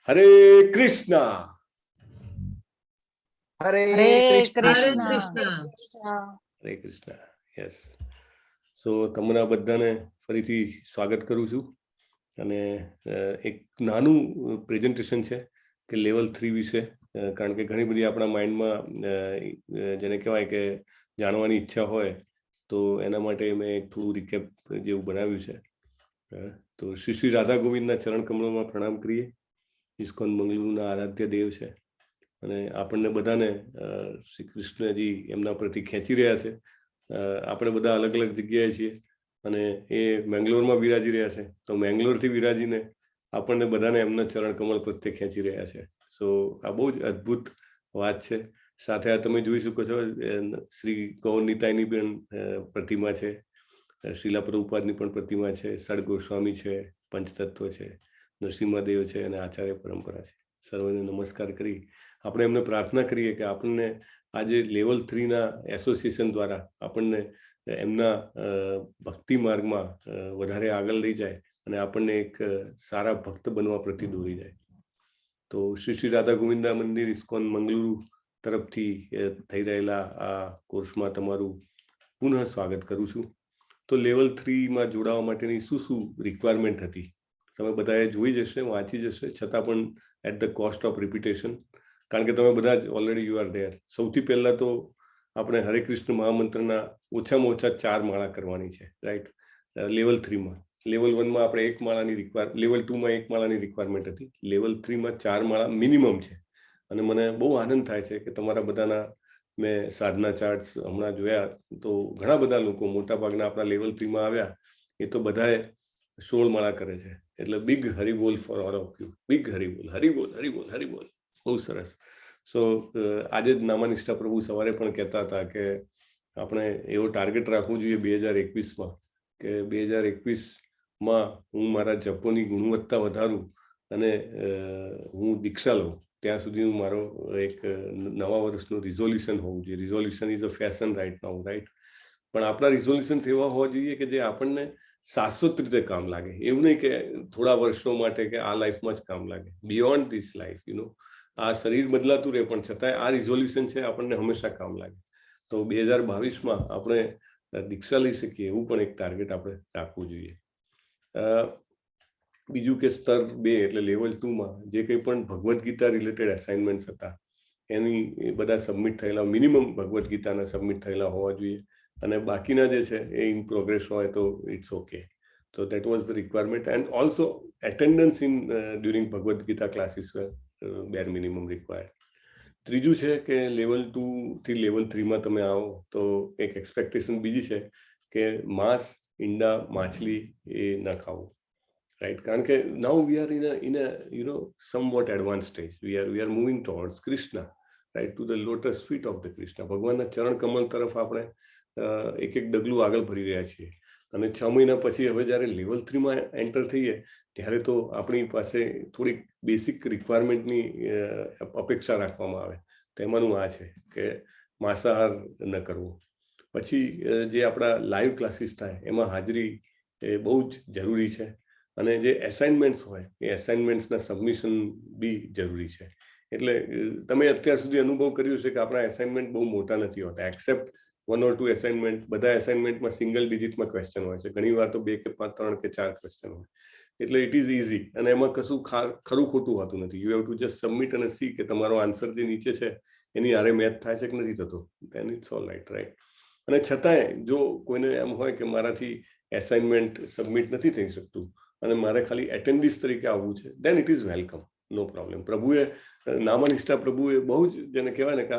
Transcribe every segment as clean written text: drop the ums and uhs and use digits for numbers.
Hare Krishna. Hare Krishna. Hare Krishna. Yes. So તમને બધાને ફરીથી સ્વાગત કરું છું અને એક નાનું પ્રેઝન્ટેશન છે કે લેવલ 3 વિશે, કારણ કે ઘણી બધી આપણા માઇન્ડમાં જેને કહેવાય કે જાણવાની ઈચ્છા હોય તો એના માટે મેં એક થોડું રિકેપ જેવું બનાવ્યું છે. તો શ્રી શ્રી રાધા ગોવિંદના ચરણ કમળોમાં પ્રણામ કરીએ. ઇસ્કોન મંગલુરુના આરાધ્ય દેવ છે અને આપણને બધાને શ્રી કૃષ્ણજી એમના પ્રતિ ખેંચી રહ્યા છે. આપણે બધા અલગ અલગ જગ્યાએ છીએ અને એ મેંગ્લોરમાં બિરાજી રહ્યા છે, તો મેંગ્લોરથી બિરાજીને આપણને બધાને એમના ચરણ કમળ પ્રત્યે ખેંચી રહ્યા છે. સો આ બહુ જ અદ્ભુત વાત છે. સાથે આ તમે જોઈ શકો છો શ્રી ગૌરનીતાઈની પણ પ્રતિમા છે, શીલા પ્રભુપાદની પણ પ્રતિમા છે, સડ ગોસ્વામી છે, પંચતત્વ છે, નરસિંહદેવ છે અને આચાર્ય પરંપરા છે. સર્વને નમસ્કાર કરી આપણે એમને પ્રાર્થના કરીએ કે આપણને આજે લેવલ 3ના એસોસિએશન દ્વારા આપણને એમના ભક્તિ માર્ગમાં વધારે આગળ લઈ જાય અને આપણને એક સારા ભક્ત બનવા પ્રતિ દોરી જાય. તો શ્રી શ્રી રાધા ગોવિંદા મંદિર ઇસ્કોન મંગલુરુ તરફથી થઈ રહેલા આ કોર્સમાં તમારું પુનઃ સ્વાગત કરું છું. તો લેવલ 3માં જોડાવા માટેની શું રિક્વાયરમેન્ટ હતી તમે બધાએ જોઈ જશે, વાંચી જશે, છતાં પણ at the cost of repetition, કારણ કે તમે બધા જ ઓલરેડી યુ આર ધેર. સૌથી પહેલા તો આપણે હરે કૃષ્ણ મહામંત્રના ઓછામાં ઓછા 4 માળા કરવાની છે, રાઈટ? લેવલ 3માં. લેવલ 1માં આપણે 1 માળાની લેવલ 2માં 1 માળાની રિક્વાયરમેન્ટ હતી. લેવલ 3માં 4 માળા મિનિમમ છે. અને મને બહુ આનંદ થાય છે કે તમારા બધાના મેં સાધના ચાર્ટ્સ હમણાં જોયા તો ઘણા બધા લોકો મોટાભાગના આપણા લેવલ 3માં આવ્યા એ તો બધાએ 16 માળા કરે છે. એટલે big Haribol for all of you. Big Haribol, Haribol, Haribol, Haribol. બહુ સરસ. સો આજે જ નામાનિષ્ઠા પ્રભુ સવારે પણ કહેતા હતા કે આપણે એવો ટાર્ગેટ રાખવો જોઈએ 2021માં કે 2021માં હું મારા જપોની ગુણવત્તા વધારું અને હું દીક્ષા લઉં ત્યાં સુધી મારો એક નવા વર્ષનું રિઝોલ્યુશન હોવું જોઈએ. Resolution is a fashion right now, right? પણ આપણા રિઝોલ્યુશન્સ એવા હોવા જોઈએ કે જે આપણને શાશ્વત રીતે કામ લાગે. એવું નહીં કે થોડા વર્ષો માટે કે આ લાઈફમાં જ કામ લાગે. Beyond this life, you know. આ શરીર બદલાતું રહે પણ છતાંય આ રિઝોલ્યુશન છે આપણને હંમેશા કામ લાગે. તો 2022માં આપણે દીક્ષા લઈ શકીએ એવું પણ એક ટાર્ગેટ આપણે રાખવું જોઈએ. બીજું કે સ્તર 2 એટલે લેવલ 2માં જે કંઈ પણ ભગવદ્ ગીતા રિલેટેડ અસાઇનમેન્ટ્સ હતા એની બધા સબમિટ થયેલા, મિનિમમ ભગવદ્ ગીતાના સબમિટ થયેલા હોવા જોઈએ અને બાકીના જે છે એ ઇન પ્રોગ્રેસ હોય તો it's okay. So that was the requirement, and also attendance in during Bhagavad Gita classes were bare minimum required. ત્રીજું છે કે લેવલ 2 થી લેવલ 3માં તમે આવો તો એક એક્સપેક્ટેશન બીજી છે કે માંસ, ઈંડા, માછલી એ ન ખાવું, રાઈટ? કારણ કે now we are in a you know somewhat advance stage. We are moving towards Krishna, right? To the lotus feet of the Krishna. ભગવાનના ચરણ કમળ તરફ આપણે એક એક ડગલું આગળ ભરી રહ્યા છીએ. અને 6 મહિના પછી હવે જ્યારે લેવલ 3માં એન્ટર થઈએ ત્યારે તો આપણી પાસે થોડીક બેસિક રિક્વાયરમેન્ટની અપેક્ષા રાખવામાં આવે. તેમાંનું આ છે કે માંસાહાર ન કરવો. પછી જે આપણા લાઈવ ક્લાસીસ થાય એમાં હાજરી એ બહુ જ જરૂરી છે અને જે એસાઇનમેન્ટ્સ હોય એ એસાઇનમેન્ટ્સના સબમિશન બી જરૂરી છે. એટલે તમે અત્યાર સુધી અનુભવ કર્યો છે કે આપણા એસાઇનમેન્ટ બહુ મોટા નથી હોતા, એક્સેપ્ટ 1 or 2 એસાઇનમેન્ટ. બધા એસાઇનમેન્ટમાં સિંગલ ડિજિટમાં ક્વેશ્ચન હોય છે, ઘણી વાર તો 2 કે 3 કે 4 ક્વેશ્ચન હોય. એટલે ઇટ ઇઝ ઇઝી અને એમાં કશું ખરું ખોટું હોતું નથી. You have to just submit અને સી કે તમારો આન્સર જે નીચે છે એની હારે મેચ થાય છે કે નથી થતો. Then it's all right, right? અને છતાંય જો કોઈને એમ હોય કે મારાથી એસાઇનમેન્ટ સબમિટ નથી થઈ શકતું અને મારે ખાલી એટેન્ડિસ તરીકે આવવું છે, then it is welcome, no problem. પ્રભુએ નામાનિષ્ઠા પ્રભુએ બહુ જ જેને કહેવાય ને કે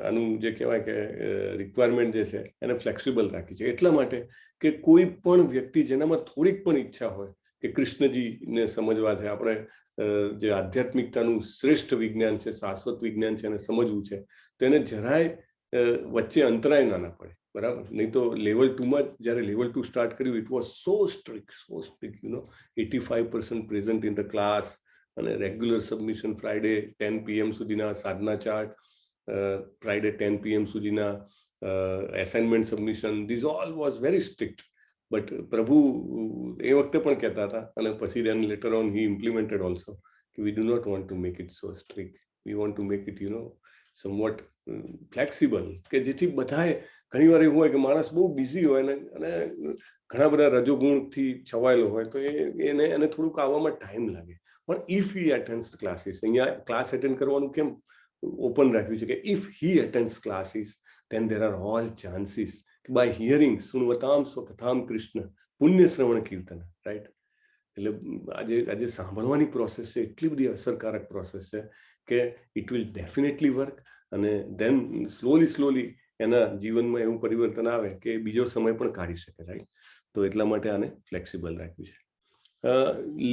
આનું જે કહેવાય કે રિક્વાયરમેન્ટ જે છે એને ફ્લેક્સિબલ રાખી છે એટલા માટે કે કોઈ પણ વ્યક્તિ જેનામાં થોડીક પણ ઈચ્છા હોય કે કૃષ્ણજીને સમજવા છે, આપણે જે આધ્યાત્મિકતાનું શ્રેષ્ઠ વિજ્ઞાન છે, શાશ્વત વિજ્ઞાન છે એને સમજવું છે, તો એને જરાય વચ્ચે અંતરાય ના પડે, બરાબર? નહીં તો લેવલ 2માં જ્યારે લેવલ 2 સ્ટાર્ટ કર્યું it was so strict, you know. 85% present in the class અને રેગ્યુલર સબમિશન ફ્રાઈડે 10 PM સુધીના સાધના ચાર્ટ, ફ્રાઈડે 10 PM સુધીના assignment submission. This all was very strict. But પ્રભુ એ વખતે પણ કહેતા હતા, અને પછી then later on he implemented also, we do not want to make it so strict, we want to make it somewhat flexible, કે જેથી બધાએ, ઘણી વાર એવું હોય કે માણસ બહુ બિઝી હોય અને ઘણા બધા રજોગુણથી છવાયેલો હોય, તો એને થોડુંક આવવામાં ટાઈમ લાગે. પણ ઇફ હી એટેન્ડ્સ ક્લાસીસ, અહીંયા ક્લાસ એટેન્ડ કરવાનું કેમ ઓપન રાખ્યું છે કે if he attends classes then there are all chances by hearing સુનવતામ સ્વકથામ કૃષ્ણ પુણ્ય શ્રવણ કીર્તન, રાઈટ? એટલે આજે સાંભળવાની પ્રોસેસ છે, એટલી બધી અસરકારક પ્રોસેસ છે કે ઇટ વિલ ડેફિનેટલી વર્ક, અને દેન સ્લોલી એના જીવનમાં એવું પરિવર્તન આવે કે બીજો સમય પણ કાઢી શકે, રાઈટ? તો એટલા માટે આને ફ્લેક્સિબલ રાખ્યું છે.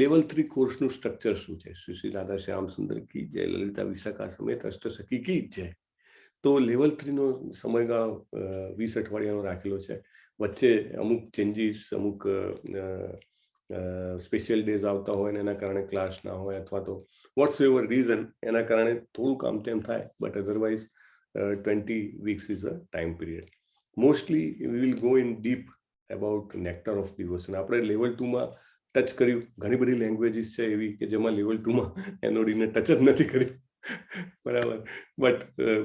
લેવલ 3 કોર્સનું સ્ટ્રક્ચર શું છે? શ્રી શ્રી રાધા શ્યામ સુંદર કી જય, લલિતા વિશાખા સમેત અષ્ટસખી કી જય. તો લેવલ 3 નો સમયગાળો 20 અઠવાડિયાનો રાખેલો છે. વચ્ચે અમુક ચેન્જીસ, અમુક સ્પેશિયલ ડેઝ આવતા હોય ને એના કારણે ક્લાસ ના હોય, અથવા તો વોટ્સ એવર રીઝન, એના કારણે થોડુંક આમ તેમ થાય, but otherwise 20 weeks is a time period. Mostly we will go in deep about nectar of devotion. આપણે લેવલ 2 માં ટચ કર્યું, ઘણી બધી લેંગ્વેજીસ છે એવી કે જેમાં લેવલ 2 માં એનઓડીને ટચ જ નથી કર્યું, બરાબર? બટ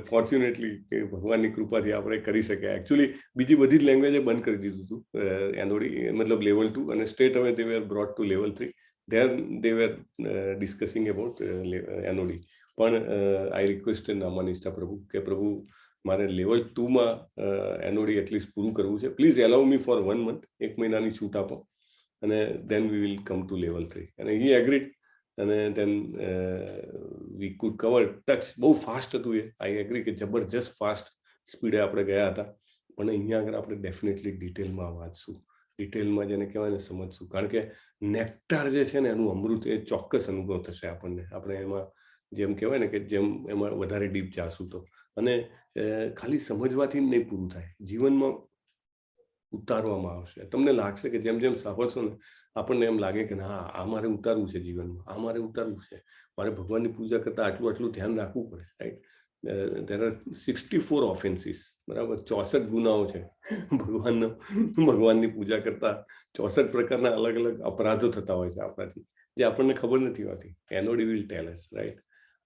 ફોર્ચ્યુનેટલી ભગવાનની કૃપાથી આપણે કરી શક્યા. એકચ્યુઅલી બીજી બધી જ લેંગ્વેજે બંધ કરી દીધું હતું એનઓડી, મતલબ લેવલ 2, અને સ્ટ્રેટ અવે they were brought to level 3. There they were discussing about એનઓડી. પણ આઈ રિક્વેસ્ટેડ નામાનિષ્ઠા પ્રભુ કે પ્રભુ મારે લેવલ 2 માં એનઓડી એટલીસ્ટ પૂરું કરવું છે, please allow me for 1 month, 1 મહિનાની છૂટ આપો, અને then we will come to level 3. અને he agreed, અને then we could cover touch. બહુ ફાસ્ટ હતું એ, આઈ એગ્રી કે જબરજસ્ત ફાસ્ટ સ્પીડે આપણે ગયા હતા, પણ અહીંયા આગળ આપણે ડેફિનેટલી ડિટેલમાં વાંચશું, ડિટેલમાં જેને કહેવાય ને સમજશું, કારણ કે નેક્ટાર જે છે ને એનું અમૃત એ ચોક્કસ અનુભવ થશે આપણને. આપણે એમાં જેમ કહેવાય ને કે જેમ એમાં વધારે ડીપ જાશું તો, અને ખાલી સમજવાથી જ નહીં પૂરું થાય, જીવનમાં ઉતારવામાં આવશે. તમને લાગશે કે જેમ જેમ સાંભળશો ને આપણને એમ લાગે કે ના, આ મારે ઉતારવું છે જીવનમાં, આ મારે ઉતારવું છે, મારે ભગવાનની પૂજા કરતા આટલું ધ્યાન રાખવું પડે, રાઈટ? there are 64 ઓફેન્સીસ, બરાબર? 64 ગુનાઓ છે. ભગવાનની પૂજા કરતા 64 પ્રકારના અલગ અલગ અપરાધો થતા હોય છે આપણાથી, જે આપણને ખબર નથી હોતી. એનઓડી વિલ ટેલ અસ, રાઈટ?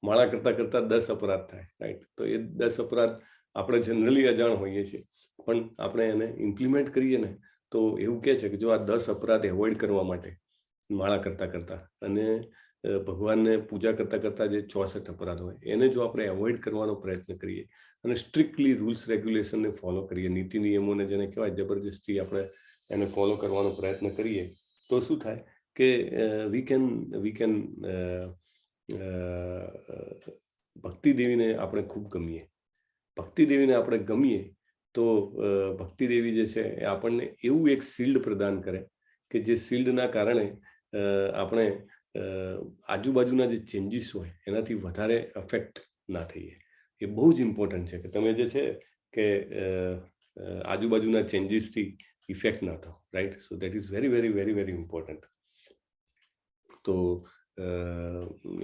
માળા કરતા 10 અપરાધ થાય, રાઈટ? તો એ 10 અપરાધ આપણે જનરલી અજાણ હોઈએ છીએ, પણ આપણે એને ઇમ્પ્લિમેન્ટ કરીએ ને તો એવું કહે છે કે જો આ 10 અપરાધ એવોઇડ કરવા માટે માળા કરતા અને ભગવાનને પૂજા કરતા જે 64 અપરાધ હોય એને જો આપણે એવોઇડ કરવાનો પ્રયત્ન કરીએ અને સ્ટ્રિક્ટલી રૂલ્સ રેગ્યુલેશનને ફોલો કરીએ, નીતિ નિયમોને જેને કહેવાય જબરજસ્તી આપણે એને ફોલો કરવાનો પ્રયત્ન કરીએ, તો શું થાય કે વી કેન ભક્તિ દેવીને આપણે ખૂબ ગમીએ. ભક્તિ દેવીને આપણે ગમીએ તો ભક્તિ દેવી જે છે એ આપણને એવું એક શિલ્ડ પ્રદાન કરે કે જે શિલ્ડના કારણે આપણે આજુબાજુના જે ચેન્જીસ હોય એનાથી વધારે અફેક્ટ ના થઈએ. એ બહુ જ ઇમ્પોર્ટન્ટ છે કે તમે જે છે કે આજુબાજુના ચેન્જીસથી ઇફેક્ટ ના થાવ, right? So that is very very very very important. તો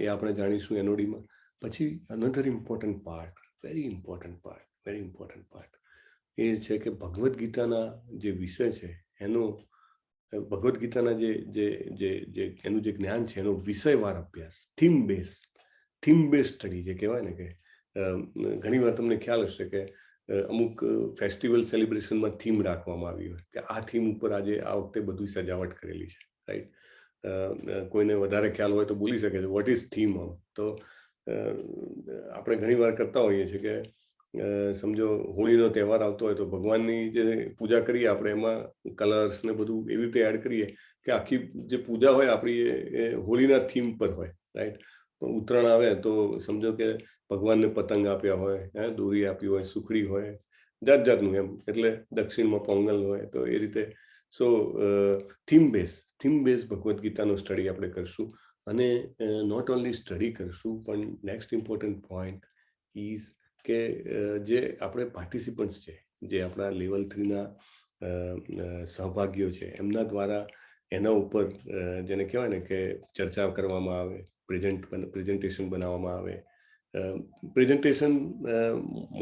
એ આપણે જાણીશું એનઓડીમાં. પછી another important part, very important part એ છે કે ભગવદ્ ગીતાના જે વિષય છે એનો, ભગવદ્ ગીતાના એનું જે જ્ઞાન છે એનો વિષયવાર અભ્યાસ, થીમ બેઝ સ્ટડી જે કહેવાય ને કે ઘણી વાર તમને ખ્યાલ હશે કે અમુક ફેસ્ટિવલ સેલિબ્રેશનમાં થીમ રાખવામાં આવી હોય કે આ થીમ ઉપર આજે આ વખતે બધું સજાવટ કરેલી છે, રાઈટ? કોઈને વધારે ખ્યાલ હોય તો બોલી શકે છે વોટ ઇઝ થીમ. તો આપણે ઘણી વાર કરતા હોઈએ છીએ કે સમજો હોળીનો તહેવાર આવતો હોય તો ભગવાનની જે પૂજા કરીએ આપણે એમાં કલર્સ ને બધું એવી રીતે એડ કરીએ કે આખી જે પૂજા હોય આપણી એ હોળીના થીમ પર હોય, રાઈટ? ઉત્તરાયણ આવે તો સમજો કે ભગવાનને પતંગ આપ્યા હોય, દોરી આપી હોય, સુખડી હોય, જાતનું એમ, એટલે દક્ષિણમાં પોંગલ હોય, તો એ રીતે. સો થીમ બેઝ ભગવદ્ ગીતાનો સ્ટડી આપણે કરશું, અને નોટ ઓનલી સ્ટડી કરશું પણ નેક્સ્ટ ઇમ્પોર્ટન્ટ પોઈન્ટ ઇઝ કે જે આપણે પાર્ટિસિપન્ટ્સ છે, જે આપણા લેવલ 3ના સહભાગીઓ છે, એમના દ્વારા એના ઉપર જેને કહેવાય ને કે ચર્ચા કરવામાં આવે, પ્રેઝન્ટેશન બનાવવામાં આવે. પ્રેઝન્ટેશન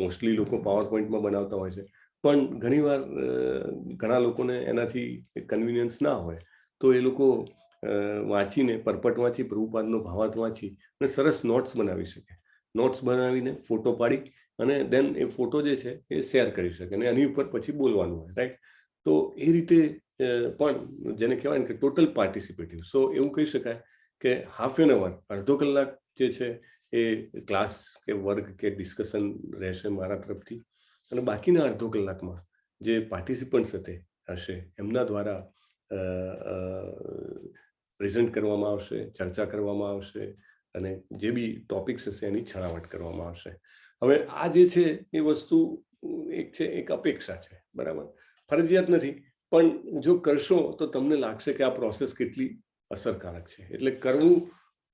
મોસ્ટલી લોકો પાવર પોઈન્ટમાં બનાવતા હોય છે, પણ ઘણીવાર ઘણા લોકોને એનાથી કન્વિનિયન્સ ના હોય તો એ લોકો વાંચીને પરપટ વાંચી પ્રભુપાદનો ભાવાર્થ વાંચી અને સરસ નોટ્સ બનાવી શકે. નોટ્સ બનાવીને ફોટો પાડી અને દેન એ ફોટો જે છે એ શેર કરી શકે અને એની ઉપર પછી બોલવાનું હોય, રાઈટ. તો એ રીતે પણ જેને કહેવાય ને કે ટોટલ પાર્ટિસિપેટિવ. સો એવું કહી શકાય કે હાફ એન અવર, અડધો કલાક જે છે એ ક્લાસ કે વર્ગ કે ડિસ્કશન રહેશે મારા તરફથી, અને બાકીના અડધો કલાકમાં જે પાર્ટિસિપન્ટ્સ હશે એમના દ્વારા પ્રેઝન્ટ કરવામાં આવશે, ચર્ચા કરવામાં આવશે અને જે બી ટોપિક્સ હશે એની છણાવટ કરવામાં આવશે. હવે આ જે છે એ વસ્તુ એક અપેક્ષા છે, બરાબર, ફરજિયાત નથી. પણ જો કરશો તો તમને લાગશે કે આ પ્રોસેસ કેટલી અસરકારક છે. એટલે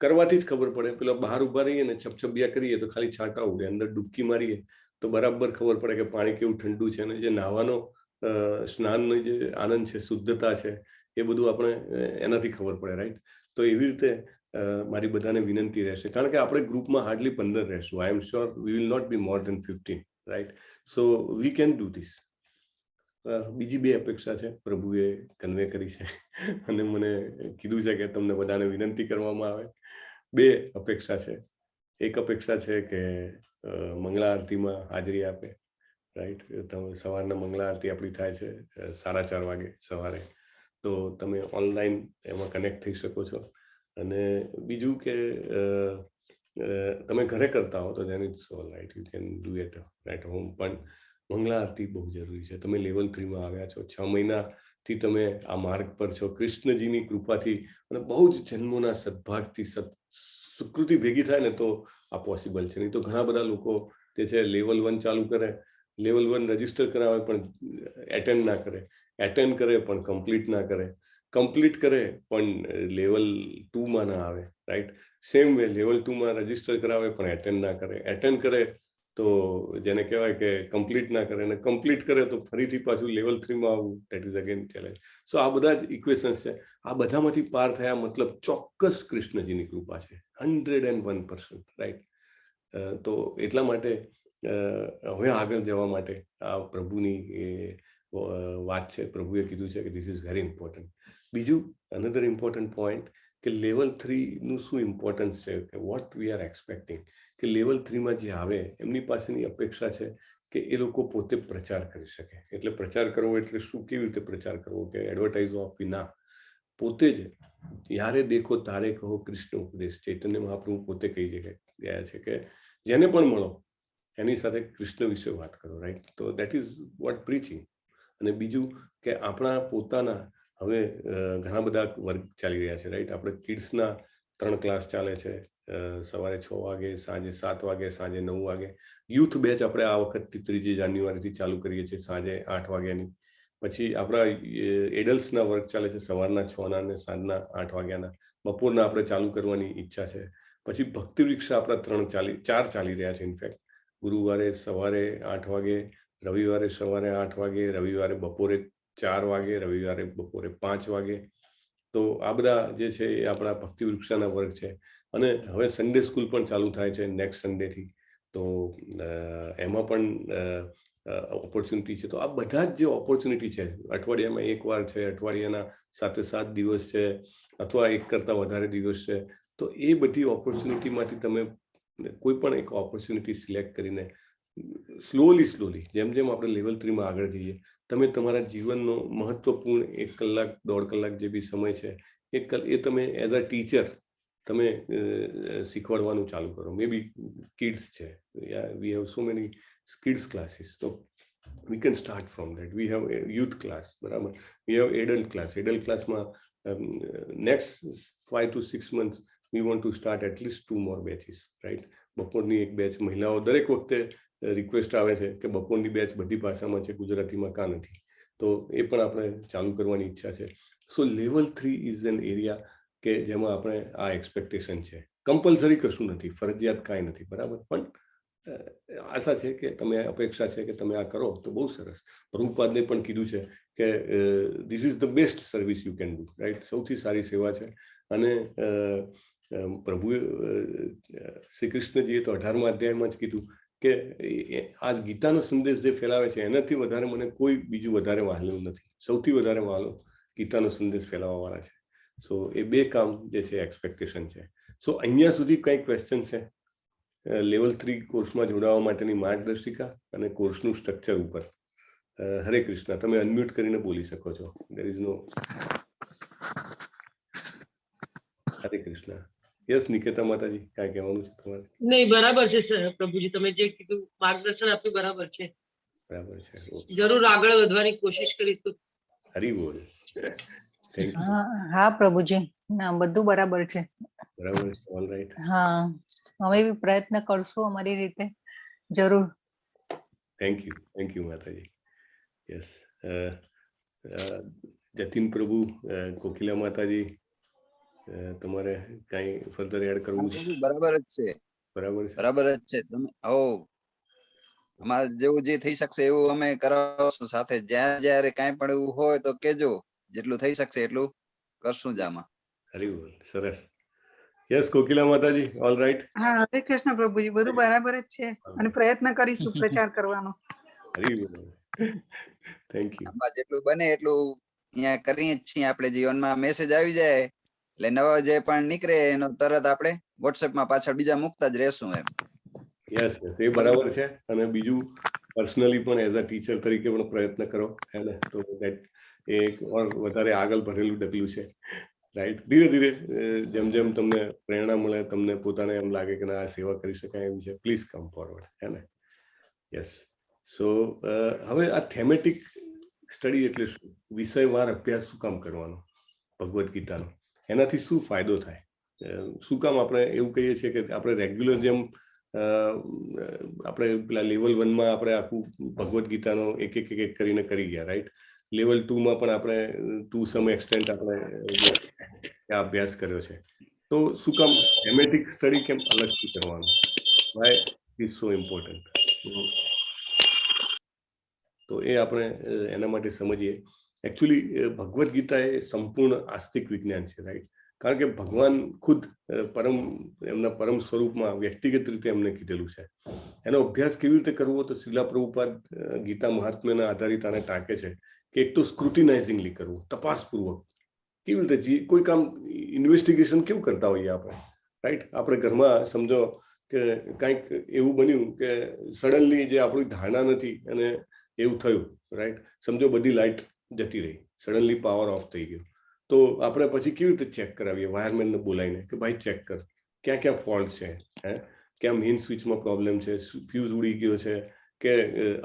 કરવાથી જ ખબર પડે. પેલા બહાર ઉભા રહીએ ને છપછપિયા કરીએ તો ખાલી છાંટા ઉડે, અંદર ડૂબકી મારીએ તો બરાબર ખબર પડે કે પાણી કેવું ઠંડુ છે અને જે નાહવાનો સ્નાનનો જે આનંદ છે, શુદ્ધતા છે, એ બધું આપણે એનાથી ખબર પડે, રાઈટ. તો એવી રીતે મારી બધાને વિનંતી રહેશે, કારણ કે આપણે ગ્રુપમાં હાર્ડલી 15 રહેશું. I am sure we will not be more than 15, right. So we can do this. બીજી 2 અપેક્ષા છે પ્રભુએ કન્વે કરી છે અને મને કીધું છે કે તમને બધાને વિનંતી કરવામાં આવે. 2 અપેક્ષા છે. એક અપેક્ષા છે કે મંગળા આરતીમાં હાજરી આપે, રાઈટ. તમે સવારના મંગળા આરતી આપણી થાય છે 4:30 વાગે સવારે, તો તમે ઓનલાઈન એમાં કનેક્ટ થઈ શકો છો. અને બીજું કે તમે ઘરે કરતા હો તો then it's all right, you can do it at home. પણ મંગળા આરતી બહુ જરૂરી છે. તમે લેવલ 3માં આવ્યા છો, 6 મહિનાથી તમે આ માર્ગ પર છો, કૃષ્ણજીની કૃપાથી અને બહુ જ જન્મોના સદભાગથી સુકૃતિ ભેગી થાય ને તો આ પોસિબલ છે. નહીં તો ઘણા બધા લોકો જે છે લેવલ 1 ચાલુ કરે, લેવલ 1 રજીસ્ટર કરાવે પણ એટેન્ડ ના કરે, એટેન્ડ કરે પણ કમ્પ્લીટ ના કરે, કમ્પ્લીટ કરે પણ લેવલ 2માં ના આવે, રાઈટ. સેમ વે લેવલ 2માં રજીસ્ટર કરાવે પણ એટેન્ડ ના કરે, એટેન્ડ કરે તો જેને કહેવાય કે કમ્પ્લીટ ના કરે, અને કમ્પ્લીટ કરે તો ફરીથી પાછું લેવલ 3માં આવવું, ધેટ ઇઝ અગેન ચેલેન્જ. સો આ બધા જ ઇક્વેશન્સ છે. આ બધામાંથી પાર થયા મતલબ ચોક્કસ કૃષ્ણજીની કૃપા છે, 101%, રાઈટ. તો એટલા માટે હવે આગળ જવા માટે આ પ્રભુની વાત છે. પ્રભુએ કીધું છે કે ધીસ ઇઝ વેરી ઇમ્પોર્ટન્ટ. બીજું અનધર ઇમ્પોર્ટન્ટ પોઈન્ટ કે લેવલ 3નું શું ઇમ્પોર્ટન્સ છે, કે વોટ વી આર એક્સપેક્ટિંગ, કે લેવલ 3માં જે આવે એમની પાસેની અપેક્ષા છે કે એ લોકો પોતે પ્રચાર કરી શકે. એટલે પ્રચાર કરવો એટલે શું, કેવી રીતે પ્રચાર કરવો, કે એડવર્ટાઇઝો આપવી ના, પોતે જ યારે દેખો તારે કહો કૃષ્ણ ઉપદેશ. ચૈતન્ય મહાપ્રભુ પોતે કહી ગયા છે કે જેને પણ મળો એની સાથે કૃષ્ણ વિશે વાત કરો, રાઈટ. તો દેટ ઇઝ વોટ પ્રીચિંગ. અને બીજું કે આપણા પોતાના હવે ઘણા બધા વર્ગ ચાલી રહ્યા છે, રાઈટ. આપણે કિડ્સના 3 ક્લાસ ચાલે છે, સવારે 6 વાગે, સાંજે 7 વાગે, સાંજે 9 વાગે. યુથ બેચ આપણે આ વખતથી 3 જાન્યુઆરીથી ચાલુ કરીએ છીએ, સાંજે 8 વાગ્યાની. પછી આપણા એડલ્ટ્સના વર્ગ ચાલે છે સવારના 6ના અને સાંજના 8 વાગ્યાના. બપોરના આપણે ચાલુ કરવાની ઈચ્છા છે. પછી ભક્તિ વૃક્ષ આપણા 4 ચાલી રહ્યા છે. ઇનફેક્ટ ગુરુવારે સવારે 8 વાગે, રવિવારે સવારે 8 વાગે, રવિવારે બપોરે 4 વાગે, રવિવારે બપોરે 5 વાગે. તો આ બધા જે છે એ આપણા ભક્તિ વૃક્ષાના વર્ગ છે. અને હવે સન્ડે સ્કૂલ પણ ચાલુ થાય છે નેક્સ્ટ સન્ડેથી, તો એમાં પણ ઓપોર્ચ્યુનિટી છે. તો આ બધા જ જે ઓપોર્ચ્યુનિટી છે, અઠવાડિયામાં 1 વાર છે, અઠવાડિયાના 7 દિવસ છે, અથવા 1 કરતાં વધારે દિવસ છે, તો એ બધી ઓપોર્ચ્યુનિટીમાંથી તમે કોઈ પણ એક ઓપોર્ચ્યુનિટી સિલેક્ટ કરીને સ્લોલી જેમ જેમ આપણે લેવલ 3માં આગળ જઈએ, તમે તમારા જીવનનો મહત્વપૂર્ણ 1 કલાક 1.5 કલાક જે બી સમય છે એ તમે એઝ અ ટીચર તમે શીખવાડવાનું ચાલુ કરો. મે બી કિડ્સ છે, we have so many kids classes, તો we can start from that. We have a youth class, બરાબર. We have adult class. Adult classમાં next 5 to 6 months we want to start at least 2 more batches, right. બપોરની 1 batch. મહિલાઓ દરેક વખતે request આવે છે કે બપોરની બેચ બધી ભાષામાં છે, ગુજરાતીમાં કાં નથી, તો એ પણ આપણે ચાલુ કરવાની ઈચ્છા છે. સો લેવલ 3 ઇઝ એન એરિયા કે જેમાં આપણે આ એક્સપેક્ટેશન છે. કમ્પલસરી કશું નથી, ફરજિયાત કાંઈ નથી, બરાબર. પણ આશા છે કે તમે અપેક્ષા છે કે તમે આ કરો તો બહુ સરસ. પ્રભુપાદને પણ કીધું છે કે this is the best service you can do, right. સૌથી સારી સેવા છે. અને પ્રભુએ શ્રી કૃષ્ણજીએ તો 18મા અધ્યાયમાં જ કીધું કે આ ગીતાનો સંદેશ જે ફેલાવે છે એનાથી વધારે મને કોઈ બીજું વધારે વહાલું નથી. સૌથી વધારે વહાલો ગીતાનો સંદેશ ફેલાવવા વાળા છે. સો એ બે કામ જે છે એક્સપેક્ટેશન છે. સો અહીંયા સુધી કઈ ક્વેશ્ચન છે લેવલ 3 કોર્સમાં જોડાવા માટેની માર્ગદર્શિકા અને કોર્સનું સ્ટ્રક્ચર ઉપર? હરે કૃષ્ણ, તમે અનમ્યુટ કરીને બોલી શકો છો. There is no. Hare Krishna. Yes Niketa માતાજી, કાંઈ કહેવાનું છે તમારે? નહીં, બરાબર છે સર, પ્રભુજી તમે જે કીધું માર્ગદર્શન આપ્યું બરાબર છે. બરાબર છે, જરૂર આગળ વધવાની કોશિશ કરીશું. હરી બોલ. Thank you. હા પ્રભુજી, ના બધું બરાબર છે. બરાબર છે, ઓલ રાઈટ. હા, અમે બી પ્રયત્ન કરશું અમારી રીતે, જરૂર. થેન્ક યુ માતાજી. યસ, જતીન પ્રભુ, કોકિલા માતાજી, તમારે કઈ ફર્ધર એડ કરવું છે? બરાબર જ છે, બરાબર જ છે. તમે અમારે જેવું જે થઈ શકશે એવું અમે કરાવશું સાથે. જ્યાં જ્યારે કાંઈ પણ એવું હોય તો કેજો, જેટલું થઈ શકશે એટલું કરશું જ આમાં. હરી બોલ, સરસ. યસ કોકિલા માતાજી, ઓલ રાઈટ. હા, હરે કૃષ્ણ પ્રભુજી, બધું બરાબર જ છે અને પ્રયત્ન કરીશું પ્રચાર કરવાનો. હરી બોલ. Thank you. આમાં જેટલું બને એટલું અહીંયા કરીએ જ છીએ. આપણે જીવનમાં મેસેજ આવી જાય એટલે નવા જે પણ નીકળે એનો તરત આપણે વોટ્સએપમાં પાછળ બીજા મૂકતા જ રહેશું એમ. યસ, એ બરાબર છે. અને બીજું પર્સનલી પણ એઝ અ ટીચર તરીકે પણ પ્રયત્ન કરો, હે ને? તો દેટ એક વધારે આગળ ભરેલું ડગલું છે, રાઈટ. ધીરે ધીરે જેમ જેમ તમને પ્રેરણા મળે, તમને પોતાને એમ લાગે કે ના આ સેવા કરી શકાય એમ છે, પ્લીઝ કમ ફોરવર્ડ, હે ને? યસ. સો હવે આ થેમેટિક સ્ટડી એટલે શું? વિષયવાર અભ્યાસ શું કામ કરવાનો ભગવદ્ ગીતાનો? એનાથી શું ફાયદો થાય? શું કામ આપણે એવું કહીએ છીએ કે આપણે રેગ્યુલર જેમ આપણે પેલા લેવલ 1માં આપણે આખું ભગવદ્ ગીતાનો એક એક કરીને કરી ગયા, રાઈટ? લેવલ 2માં પણ આપણે ટુ સમ એક્સટેન્ટ આપણે અભ્યાસ કર્યો છે. તો શું કામ થેમેટિક સ્ટડી કેમ અલગથી કરવાનું? Why is so important? તો એ આપણે એના માટે સમજીએ. એકચ્યુઅલી ભગવદ્ ગીતા એ સંપૂર્ણ આસ્તિક વિજ્ઞાન છે, રાઈટ? કારણ કે ભગવાન ખુદ એમના પરમ સ્વરૂપમાં વ્યક્તિગત રીતે એમને કીધેલું છે. એનો અભ્યાસ કેવી રીતે કરવો? તો શ્રીલા પ્રભુપાદ ગીતા મહાત્મ્યના આધારિત આને ટાંકે છે કે એક તો સ્ક્રુટિનાઇઝિંગલી કરવું, તપાસપૂર્વક. કેવી રીતે કોઈ કામ ઇન્વેસ્ટિગેશન કેવું કરતા હોઈએ આપણે, રાઈટ? આપણે ઘરમાં સમજો કે કંઈક એવું બન્યું કે સડનલી જે આપણી ધારણા નથી અને એવું થયું, રાઈટ? સમજો બધી લાઇટ જતી રહી, સડનલી પાવર ઓફ થઈ ગયો. તો આપણે પછી કેવી રીતે ચેક કરાવીએ? વાયરમેનને બોલાવીને કે ભાઈ ચેક કર, ક્યાં ક્યાં ફોલ્ટ છે, હે? ક્યાં મેઇન સ્વિચમાં પ્રોબ્લેમ છે, ફ્યુઝ ઉડી ગયો છે કે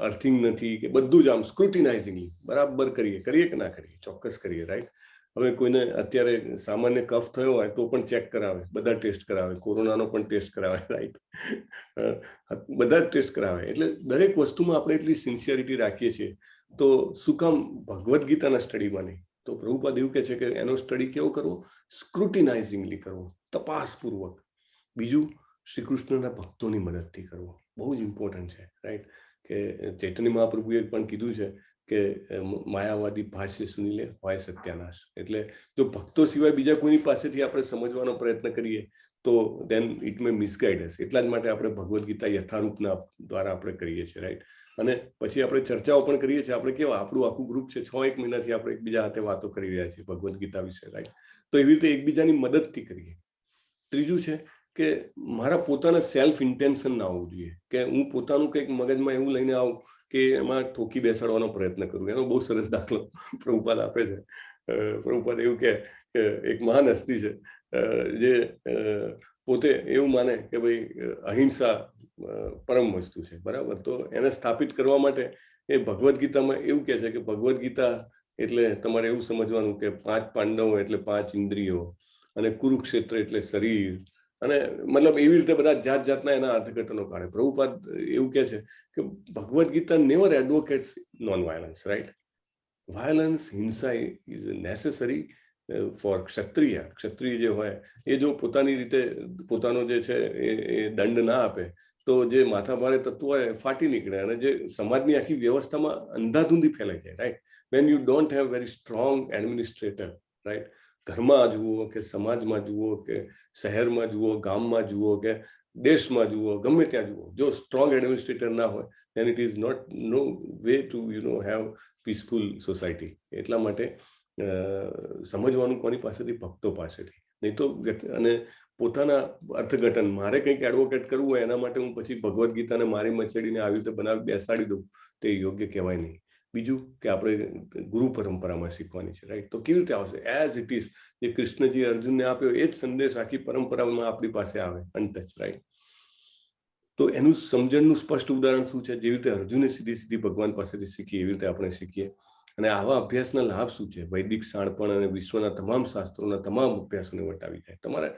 અર્થિંગ નથી, કે બધું જ આમ સ્ક્રુટિનાઇઝિંગલી બરાબર કરીએ કે ના કરીએ? ચોક્કસ કરીએ, રાઈટ? હવે કોઈને અત્યારે સામાન્ય કફ થયો હોય તો પણ ચેક કરાવે, બધા ટેસ્ટ કરાવે, કોરોનાનો પણ ટેસ્ટ કરાવે, રાઈટ? બધા જ ટેસ્ટ કરાવે. એટલે દરેક વસ્તુમાં આપણે એટલી સિન્સિયરિટી રાખીએ છીએ. તો શું કામ ભગવદ્ ગીતાના સ્ટડીમાં નહીં? તો પ્રભુપાદ એવું કહે છે કે એનો સ્ટડી કેવો કરવો? સ્ક્રુટિનાઇઝિંગલી કરવો, તપાસપૂર્વક. બીજું, શ્રી કૃષ્ણના ભક્તોની મદદથી કરવો. બહુ જ ઇમ્પોર્ટન્ટ છે, રાઈટ? કે ચૈતન્ય મહાપ્રભુએ પણ કીધું છે કે માયાવાદી ભાષ્ય સુની લે હોય સત્યાનાશ. એટલે જો ભક્તો સિવાય બીજા કોઈની પાસેથી આપણે સમજવાનો પ્રયત્ન કરીએ તો દેન ઇટ મે મિસગાઈડ અસ. એટલા જ માટે આપણે ભગવદ્ ગીતા યથારૂપના દ્વારા આપણે કરીએ છીએ, રાઈટ? અને પછી આપણે ચર્ચાઓ પણ કરીએ છીએ. આપણે કેવા, આપણું આખું ગ્રુપ છે, 6-1 મહિનાથી આપણે એકબીજા સાથે વાતો કરી રહ્યા છીએ ભગવદ્ ગીતા વિશે, રાઈટ? તો એવી રીતે એકબીજાની મદદથી કરીએ. ત્રીજું છે કે મારા પોતાના સેલ્ફ ઇન્ટેન્શન ના હોવું જોઈએ કે હું પોતાનું કંઈક મગજમાં એવું લઈને આવું કે એમાં ઠોકી બેસાડવાનો પ્રયત્ન કરું. એનો બહુ સરસ દાખલો પ્રભુપાદ આપે છે. પ્રભુપાદ એવું કે એક મહાન હસ્તી છે જે પોતે એવું માને કે ભાઈ અહિંસા પરમ વસ્તુ છે, બરાબર? તો એને સ્થાપિત કરવા માટે એ ભગવદ્ ગીતામાં એવું કહે છે કે ભગવદ્ ગીતા એટલે તમારે એવું સમજવાનું કે 5 પાંડવો એટલે 5 ઇન્દ્રિયો, અને કુરુક્ષેત્ર એટલે શરીર, અને મતલબ એવી રીતે બધા જાત જાતના એના અર્થઘટનો કાઢે. પ્રભુપાદ એવું કહે છે કે Bhagavad Gita never advocates non violence, right? Violence, હિંસા is necessary for Kshatriya. Kshatriya જે હોય એ જો પોતાની રીતે પોતાનો જે છે એ દંડ ના આપે તો જે માથાભારે તત્વો હોય ફાટી નીકળે અને જે સમાજની આખી વ્યવસ્થામાં અંધાધૂંધી ફેલાઈ જાય, right? When you don't have very strong administrator, right? ઘરમાં જુઓ કે સમાજમાં જુઓ કે શહેરમાં જુઓ, ગામમાં જુઓ કે દેશમાં જુઓ, ગમે ત્યાં જુઓ, જો સ્ટ્રોંગ એડમિનિસ્ટ્રેટર ના હોય then it is not no way to have peaceful society. એટલા માટે સમજવાનું કોની પાસેથી? ભક્તો પાસેથી. નહીં તો અને પોતાના અર્થઘટન, મારે કંઈક એડવોકેટ કરવું હોય એના માટે હું પછી ભગવદ્ ગીતાને મારી મચેડીને આવી રીતે બનાવી બેસાડી દઉં, તે યોગ્ય કહેવાય નહીં. બીજું કે આપણે ગુરુ પરંપરામાં શીખવાની છે, રાઈટ? તો કેવી રીતે આવશે? એઝ ઇટ ઇઝ, જે કૃષ્ણજી અર્જુનને આપ્યો એ જ સંદેશ આખી પરંપરામાં આપણી પાસે આવે, અનટચ, રાઈટ? તો એનું સમજણનું સ્પષ્ટ ઉદાહરણ શું છે? જેવી રીતે અર્જુને સીધી ભગવાન પાસેથી શીખી એવી રીતે આપણે શીખીએ. અને આવા અભ્યાસના લાભ શું છે? વૈદિક શાણપણ અને વિશ્વના તમામ શાસ્ત્રોના તમામ અભ્યાસોને વટાવી જાય. તમારે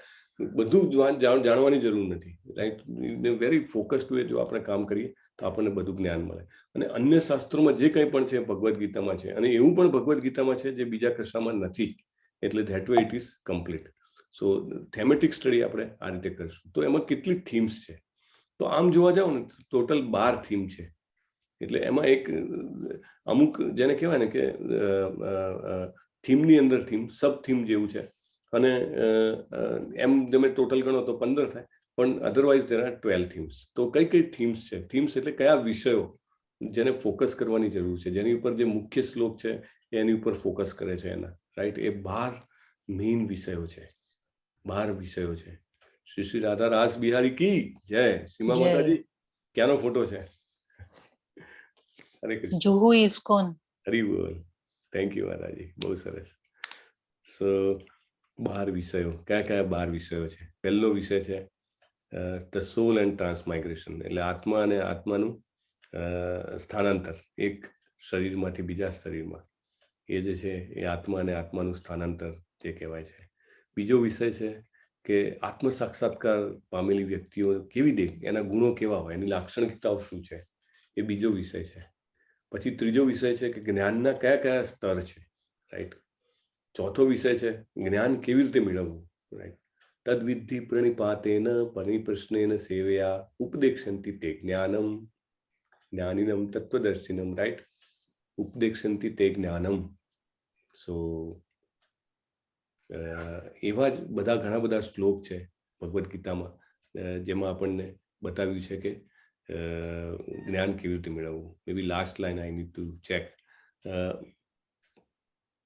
બધું જાણવાની જરૂર નથી, રાઈટ? વેરી ફોકસ્ડ વે જો આપણે કામ કરીએ તો આપણને બધું જ્ઞાન મળે. અને અન્ય શાસ્ત્રોમાં જે કંઈ પણ છે ભગવદ્ ગીતામાં છે, અને એવું પણ ભગવદ્ ગીતામાં છે જે બીજા કશામાં નથી, એટલે that way it is complete. So thematic study આપણે આ રીતે કરીશું. તો એમાં કેટલી થીમ્સ છે? તો આમ જોવા જાવ ને ટોટલ 12 થીમ છે. એટલે એમાં એક અમુક જેને કહેવાય ને કે થીમની અંદર થીમ, સબ થીમ જેવું છે. અને એમ તમે ટોટલ ગણો તો 15 થાય, પણ અધરવાઇઝ there are 12 થીમ્સ. તો કઈ થીમ્સ છે? થીમ્સ એટલે કયા વિષયો જેને ફોકસ કરવાની જરૂર છે, જેની ઉપર જે મુખ્ય શ્લોક છે એની ઉપર ફોકસ કરે છે એના, રાઈટ? એ 12 મેઇન વિષયો છે, 12 વિષયો છે. શ્રી શ્રી રાધા રાસ બિહારી કી જય. સીમા માતાજી, ક્યાંનો ફોટો છે? હરે કૃષ્ણ. જુહુ ઇસ્કોન. હરી બોલ. થેન્ક યુ માતાજી, બહુ સરસ. સો 12 વિષયો. કયા 12 વિષયો છે? પહેલો વિષય છે ધ સોલ એન્ડ ટ્રાન્સમાઇગ્રેશન, એટલે આત્મા અને આત્માનું સ્થાનાંતર એક શરીરમાંથી બીજા શરીરમાં. એ જે છે એ આત્મા અને આત્માનું સ્થાનાંતર જે કહેવાય છે. બીજો વિષય છે કે આત્મ સાક્ષાત્કાર પામેલી વ્યક્તિઓ કેવી દેખ, એના ગુણો કેવા હોય, એની લાક્ષણિકતાઓ શું છે, એ બીજો વિષય છે. પછી ત્રીજો વિષય છે કે જ્ઞાનના કયા સ્તર છે, રાઈટ? ચોથો વિષય છે જ્ઞાન કેવી રીતે મેળવવું, રાઈટ? તદ્વિધિ પ્રણિપાતેન પરિપ્રશ્નેન સેવયા ઉપદેક્ષંતિ તે જ્ઞાનમ જ્ઞાનિનમ તત્વદર્શિનમ, રાઈટ? ઉપદેક્ષંતિ તે જ્ઞાનમ. સો એવા જ ઘણા બધા શ્લોક છે ભગવદ્ ગીતામાં જેમાં આપણને બતાવ્યું છે કે જ્ઞાન કેવી રીતે મેળવવું. Maybe last line I need to check.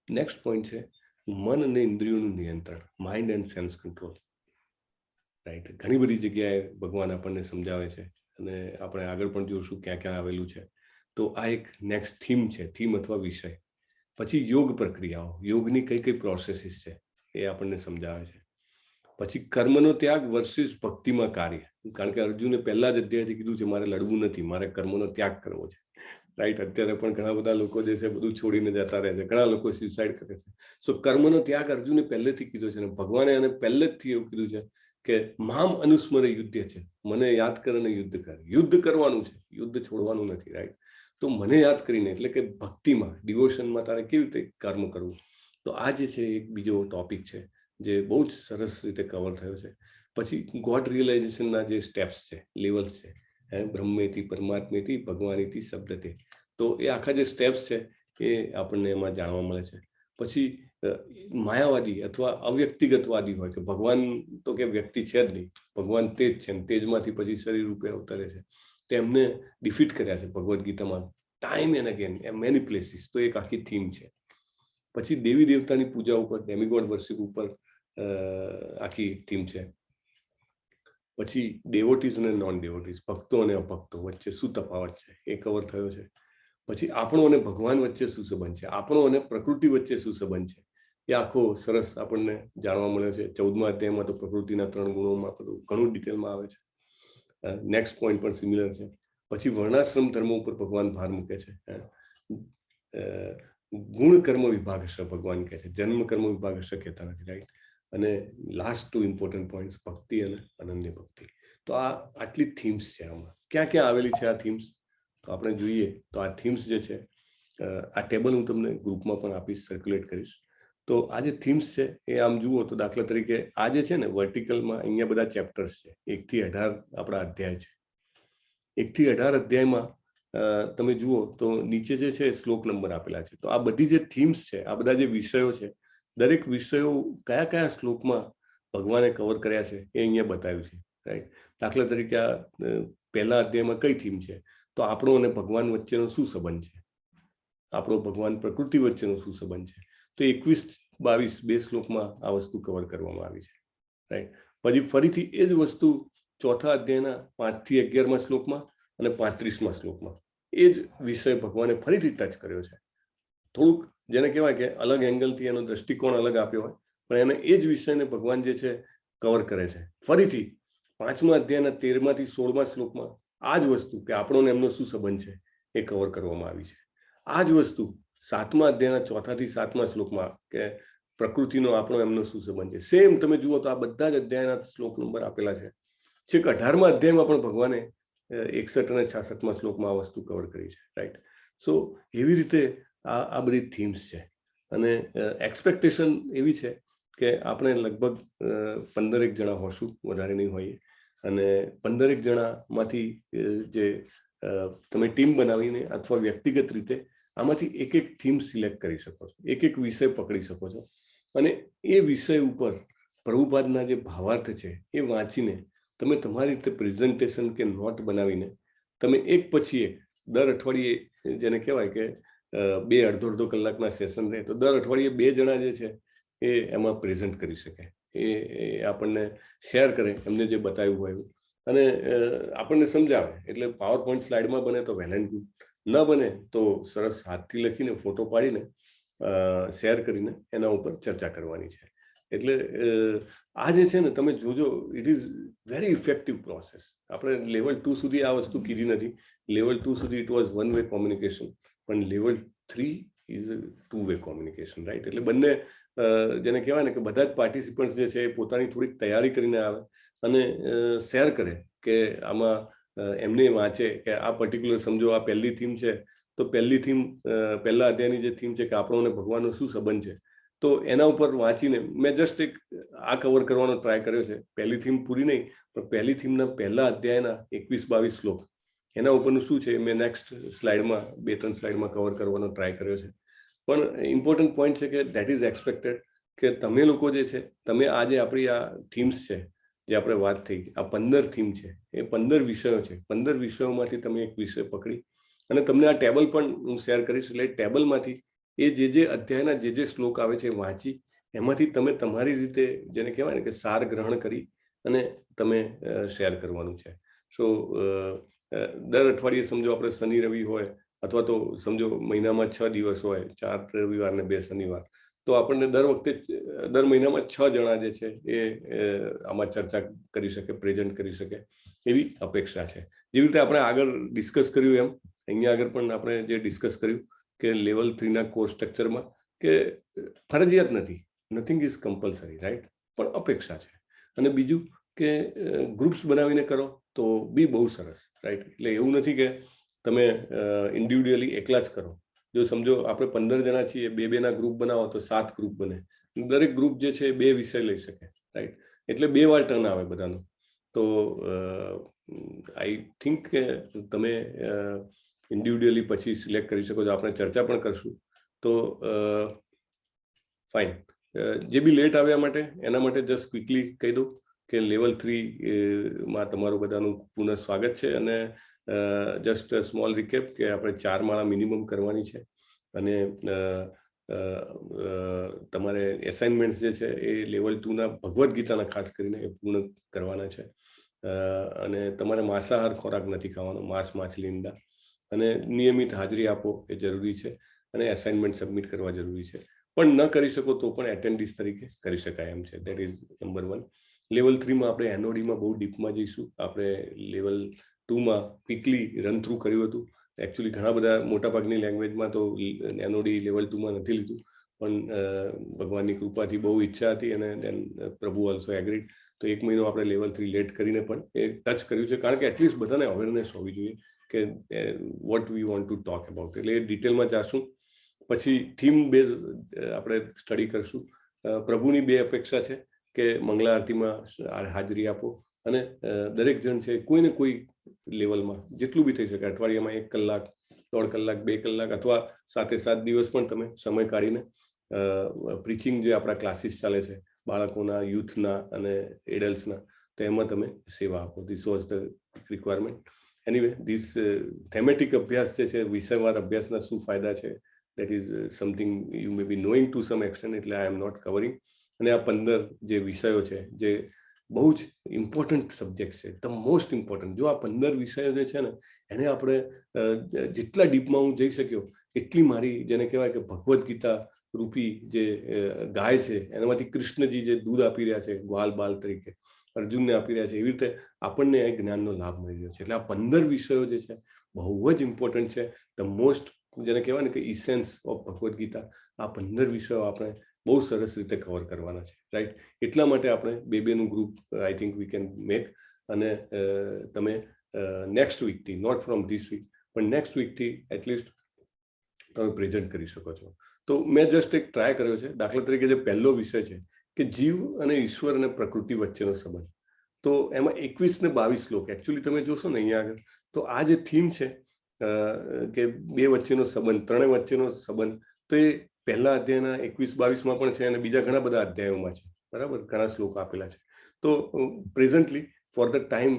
Next point છે મન અને ઇન્દ્રિયોનું નિયંત્રણ, mind and sense control, right? ઘણી બધી જગ્યાએ ભગવાન આપણને સમજાવે છે અને આપણે આગળ પણ જોશું ક્યાં આવેલું છે. તો આ એક નેક્સ્ટ થીમ છે, થીમ અથવા વિષય. પછી યોગ પ્રક્રિયાઓ, યોગની કઈ પ્રોસેસીસ છે એ આપણને સમજાવે છે. પછી કર્મનો ત્યાગ વર્સિસ ભક્તિમાં કાર્ય, કારણ કે અર્જુને પહેલા જ અધ્યાયથી કીધું છે મારે લડવું નથી, મારે કર્મનો ત્યાગ કરવો છે, રાઈટ? અત્યારે પણ ઘણા બધા લોકો જે છે બધું છોડીને જતા રહે છે, ઘણા લોકો સ્યુસાઇડ કરે છે. સો કર્મનો ત્યાગ અર્જુને પહેલેથી કીધો છે, અને ભગવાને એને પહેલેથી એવું કીધું છે કે મામ અનુસ્મરે યુદ્ધ છે, મને યાદ કરીને યુદ્ધ કર. યુદ્ધ કરવાનું છે, યુદ્ધ છોડવાનું નથી, રાઈટ? તો મને યાદ કરીને, એટલે કે ભક્તિમાં, ડિવોશનમાં તારે કેવી રીતે કર્મ કરવું. તો આ જે છે એક બીજો ટોપિક છે જે બહુ જ સરસ રીતે કવર થયો છે. પછી ગોડ રિયલાઇઝેશનના જે સ્ટેપ્સ છે, લેવલ્સ છે, બ્રહ્મેથી પરમાત્મેથી ભગવાનીથી શબ્દથી. તો એ આખા જે સ્ટેપ્સ છે એ આપણને એમાં જાણવા મળે છે. પછી માયાવાદી અથવા અવ્યક્તિગતવાદી હોય કે ભગવાન તો કે વ્યક્તિ છે જ નહીં, ભગવાન તેજ છે, તેજમાંથી પછી શરીર રૂપે અવતરે છે, તેમને ડિફીટ કર્યા છે ભગવદ્ ગીતામાં time and again, many places. તો એક આખી થીમ છે. પછી દેવી દેવતાની પૂજા ઉપર, ડેમિગોડ વર્શિપ ઉપર આખી થીમ છે. પછી ડેવોટીઝ અને નોન ડેવોટીઝ, ભક્તો અને અભક્તો વચ્ચે શું તફાવત છે એ કવર થયો છે. પછી આપણો અને ભગવાન વચ્ચે શું સંબંધ છે, આપણો અને પ્રકૃતિ વચ્ચે શું સંબંધ છે, એ આખો સરસ આપણને જાણવા મળ્યો છે. 14મા અધ્યાયમાં તો પ્રકૃતિના 3 ગુણોમાં ઘણું ડિટેલમાં આવે છે. નેક્સ્ટ પોઈન્ટ પણ સિમિલર છે. પછી વર્ણાશ્રમ ધર્મો ઉપર ભગવાન ભાર મૂકે છે. ગુણ કર્મ વિભાગશ ભગવાન કહે છે, જન્મ કર્મ વિભાગશ કહેતા નથી, રાઈટ? અને લાસ્ટ 2 ઇમ્પોર્ટન્ટ પોઈન્ટ્સ, ભક્તિ અને અનન્ય ભક્તિ. તો આ આટલી થીમ્સ છે. આમાં ક્યાં આવેલી છે આ થીમ્સ? તો આપણે જોઈએ તો આ થીમ્સ જે છે, આ ટેબલ હું તમને ગ્રુપમાં પણ આપીશ, સર્ક્યુલેટ કરીશ. તો આ જે થીમ્સ છે એ આમ જુઓ તો દાખલા તરીકે આ જે છે ને વર્ટિકલમાં અહીંયા બધા ચેપ્ટર્સ છે, 1 થી 18 આપણા અધ્યાય છે. 1 થી 18 અધ્યાયમાં તમે જુઓ તો નીચે જે છે શ્લોક નંબર આપેલા છે. તો આ બધી જે થીમ્સ છે, આ બધા જે વિષયો છે, દરેક વિષયો કયા શ્લોકમાં ભગવાને કવર કર્યા છે એ અહીંયા બતાવ્યું છે. રાઈટ. દાખલા તરીકે આ પહેલા અધ્યાયમાં કઈ થીમ છે? તો આપણો અને ભગવાન વચ્ચેનો શું સંબંધ છે, આપણો ભગવાન પ્રકૃતિ વચ્ચેનો શું સંબંધ છે. તો 21-22 બે શ્લોકમાં આ વસ્તુ કવર કરવામાં આવી છે, રાઈટ. પછી ફરીથી એ જ વસ્તુ ચોથા અધ્યાયના 5 થી 11માં શ્લોકમાં અને 35માં શ્લોકમાં એ જ વિષય ભગવાને ફરીથી ટચ કર્યો છે. થોડુંક જેને કહેવાય કે અલગ એંગલથી એનો દ્રષ્ટિકોણ અલગ આપ્યો હોય, પણ એને એ જ વિષયને ભગવાન જે છે કવર કરે છે. ફરીથી 5મા અધ્યાયના 13માંથી 16મા શ્લોકમાં આ જ વસ્તુ કે આપણો એમનો શું સંબંધ છે એ કવર કરવામાં આવી છે. આ જ વસ્તુ 7મા અધ્યાયના 4થા થી 7મા શ્લોકમાં કે પ્રકૃતિનો આપણો એમનો શું સંબંધ છે. સેમ તમે જુઓ તો આ બધા જ અધ્યાયના શ્લોક નંબર આપેલા છે. છેક 18મા અધ્યાયમાં પણ ભગવાને 61 અને 66મા શ્લોકમાં આ વસ્તુ કવર કરી છે, રાઈટ. સો એવી રીતે આ બધી થીમ્સ છે. અને એક્સપેક્ટેશન એવી છે કે આપણે લગભગ 15 જણા હોશું, વધારે નહીં હોઈએ. અને 15 જણામાંથી જે તમે ટીમ બનાવીને અથવા વ્યક્તિગત રીતે આમાંથી એક થીમ સિલેક્ટ કરી શકો છો, એક વિષય પકડી શકો છો. અને એ વિષય ઉપર પ્રભુપાદના જે ભાવાર્થ છે એ વાંચીને તમે તમારી રીતે પ્રેઝન્ટેશન કે નોટ બનાવીને તમે એક પછી એક દર અઠવાડિયે, જેને કહેવાય કે 2 અડધો કલાકના સેશન રહે તો દર અઠવાડિયે 2 જણા જે છે એ એમાં પ્રેઝન્ટ કરી શકે, એ આપણને શેર કરે એમને જે બતાવ્યું હોય એવું, અને આપણને સમજાવે. એટલે પાવર પોઈન્ટ સ્લાઇડમાં બને તો વેલ એન્ડ ગુડ, ન બને તો સરસ હાથથી લખીને ફોટો પાડીને શેર કરીને એના ઉપર ચર્ચા કરવાની છે. એટલે આ જે છે ને તમે જોજો, it is very effective process. આપણે લેવલ 2 સુધી આ વસ્તુ કીધી નથી. લેવલ 2 સુધી ઇટ વોઝ 1 વે કોમ્યુનિકેશન, પણ level 3 is 2 way communication, right. એટલે બંને જેને કહેવાય ને કે બધા જ પાર્ટિસિપન્ટ્સ જે છે એ પોતાની થોડીક તૈયારી કરીને આવે અને શેર કરે કે આમાં એમને વાંચે કે આ પર્ટિક્યુલર, સમજો આ પહેલી થીમ છે તો પહેલી થીમ, પહેલા અધ્યાયની જે થીમ છે કે આપણો અને ભગવાનનો શું સંબંધ છે, તો એના ઉપર વાંચીને મેં જસ્ટ એક આ કવર કરવાનો ટ્રાય કર્યો છે. પહેલી થીમ પૂરી નહીં, પણ પહેલી થીમના પહેલા અધ્યાયના 21-22 શ્લોક એના ઉપરનું શું છે મેં નેક્સ્ટ સ્લાઇડમાં 2-3 સ્લાઇડમાં કવર કરવાનો ટ્રાય કર્યો છે. પણ ઇમ્પોર્ટન્ટ પોઈન્ટ છે કે દેટ ઇઝ એક્સપેક્ટેડ કે તમે લોકો જે છે, તમે આજે આપણી આ થીમ્સ છે જે આપણે વાત થઈ, આ 15 થીમ છે, એ 15 વિષયો છે. 15 વિષયોમાંથી તમે એક વિષય પકડી અને તમને આ ટેબલ પણ હું શેર કરીશ. એટલે ટેબલમાંથી એ જે અધ્યાયના જે શ્લોક આવે છે વાંચી એમાંથી તમે તમારી રીતે, જેને કહેવાય ને કે સાર ગ્રહણ કરી અને તમે શેર કરવાનું છે. સો દર અઠવાડિયે સમજો આપણે શનિ રવિ હોય, અથવા તો સમજો મહિનામાં 6 દિવસ હોય, 4 રવિવાર ને 2 શનિવાર, તો આપણને દર વખતે દર મહિનામાં 6 જણા જે છે એ આમાં ચર્ચા કરી શકે, પ્રેઝન્ટ કરી શકે એવી અપેક્ષા છે. જેવી રીતે આપણે આગળ ડિસ્કસ કર્યું એમ અહીંયા આગળ પણ આપણે જે ડિસ્કસ કર્યું કે લેવલ 3ના કોર્સ સ્ટ્રક્ચરમાં કે ફરજિયાત નથી, નથિંગ ઇઝ કમ્પલસરી, રાઈટ, પણ અપેક્ષા છે. અને બીજું કે ગ્રુપ્સ બનાવીને કરો તો બી બહુ સરસ, રાઈટ. એટલે એવું નથી કે તમે ઇન્ડિવિડ્યુઅલી એકલા જ કરો. જો સમજો આપણે 15 જણા છીએ, 2-2ના ગ્રુપ બનાવો તો 7 ગ્રુપ બને. દરેક ગ્રુપ જે છે 2 વિષય લઈ શકે, રાઈટ. એટલે 2 વાર ટર્ન આવે બધાનો. તો આઈ થિંક કે તમે ઇન્ડિવિડ્યુઅલી પછી સિલેક્ટ કરી શકો છો. આપણે ચર્ચા પણ કરશું. તો ફાઇન. જે બી લેટ આવ્યા માટે એના માટે જસ્ટ ક્વિકલી કહી દઉં કે લેવલ 3માં તમારું બધાનું પુનઃ સ્વાગત છે. અને જસ્ટ સ્મોલ રિકેપ કે આપણે 4 માળા મિનિમમ કરવાની છે. અને તમારે એસાઇનમેન્ટ જે છે એ લેવલ 2ના ભગવદ્ ગીતાના ખાસ કરીને એ પૂર્ણ કરવાના છે. અને તમારે માંસાહાર ખોરાક નથી ખાવાનો, માંસ, માછલી, ઈંડા. અને નિયમિત હાજરી આપો એ જરૂરી છે. અને એસાઇનમેન્ટ સબમિટ કરવા જરૂરી છે. પણ ન કરી શકો તો પણ એટેન્ડિસ તરીકે કરી શકાય એમ છે. That is number 1. લેવલ 3માં આપણે એનઓડીમાં બહુ ડીપમાં જઈશું. આપણે લેવલ 2માં ક્વિકલી રન થ્રુ કર્યું હતું. એકચ્યુઅલી ઘણા બધા મોટાભાગની લેંગ્વેજમાં તો એનઓડી લેવલ 2માં નથી લીધું, પણ ભગવાનની કૃપાથી બહુ ઈચ્છા હતી અને દેન પ્રભુ ઓલ્સો એગ્રીડ. તો 1 મહિનો આપણે લેવલ 3 લેટ કરીને પણ એ ટચ કર્યું છે. કારણ કે એટલીસ્ટ બધાને અવેરનેસ હોવી જોઈએ કે what we want to talk about. એટલે એ ડિટેલમાં જાશું. પછી થીમ બેઝ આપણે સ્ટડી કરશું. પ્રભુની 2 અપેક્ષા છે કે મંગળા આરતીમાં હાજરી આપો અને દરેક જણ છે કોઈ ને કોઈ લેવલમાં જેટલું બી થઈ શકે, અઠવાડિયામાં 1 કલાક, 1.5 કલાક, 2 કલાક અથવા 7 દિવસ પણ તમે સમય કાઢીને પ્રીચિંગ જે આપણા ક્લાસીસ ચાલે છે બાળકોના, યુથના અને એડલ્ટ્સના, તો એમાં તમે સેવા આપો. This was the requirement. Anyway this thematic અભ્યાસ જે છે, વિષયવાર અભ્યાસના શું ફાયદા છે, that is something you may be knowing to some extent, એટલે આઈ એમ નોટ કવરિંગ. અને આ 15 જે વિષયો છે જે બહુ જ ઇમ્પોર્ટન્ટ સબ્જેક્ટ છે, ધ મોસ્ટ ઇમ્પોર્ટન્ટ. જો આ 15 વિષયો જે છે ને એને આપણે જેટલા ડીપમાં હું જઈ શક્યો એટલી મારી જેને કહેવાય કે ભગવદ્ ગીતા રૂપી જે ગાય છે એનામાંથી કૃષ્ણજી જે દૂધ આપી રહ્યા છે ગ્વાલ બાલ તરીકે અર્જુનને આપી રહ્યા છે, એવી રીતે આપણને આ જ્ઞાનનો લાભ મળી રહ્યો છે. એટલે આ 15 વિષયો જે છે બહુ જ ઇમ્પોર્ટન્ટ છે. ધ મોસ્ટ જેને કહેવાય ને કે ઇસેન્સ ઓફ ભગવદ્ ગીતા, આ 15 વિષયો આપણે બહુ સરસ રીતે કવર કરવાના છે, રાઈટ. એટલા માટે આપણે બેનું group I think we can make. અને તમે નેક્સ્ટ વીકથી, નોટ ફ્રોમ ધીસ વીક પણ નેક્સ્ટ વીકથી એટલીસ્ટ તમે પ્રેઝન્ટ કરી શકો છો. તો મેં જસ્ટ એક ટ્રાય કર્યો છે. દાખલા તરીકે જે પહેલો વિષય છે કે જીવ અને ઈશ્વર અને પ્રકૃતિ વચ્ચેનો સંબંધ, તો એમાં 21 ને 22 શ્લોક એકચ્યુઅલી તમે જોશો ને અહીંયા આગળ, તો આ જે થીમ છે કે બે વચ્ચેનો સંબંધ, ત્રણેય વચ્ચેનો સંબંધ, તો એ પહેલા અધ્યાયના 21-22માં પણ છે અને બીજા ઘણા બધા અધ્યાયોમાં છે, બરાબર, ઘણા શ્લોક આપેલા છે. તો પ્રેઝન્ટલી ફોર ધ ટાઈમ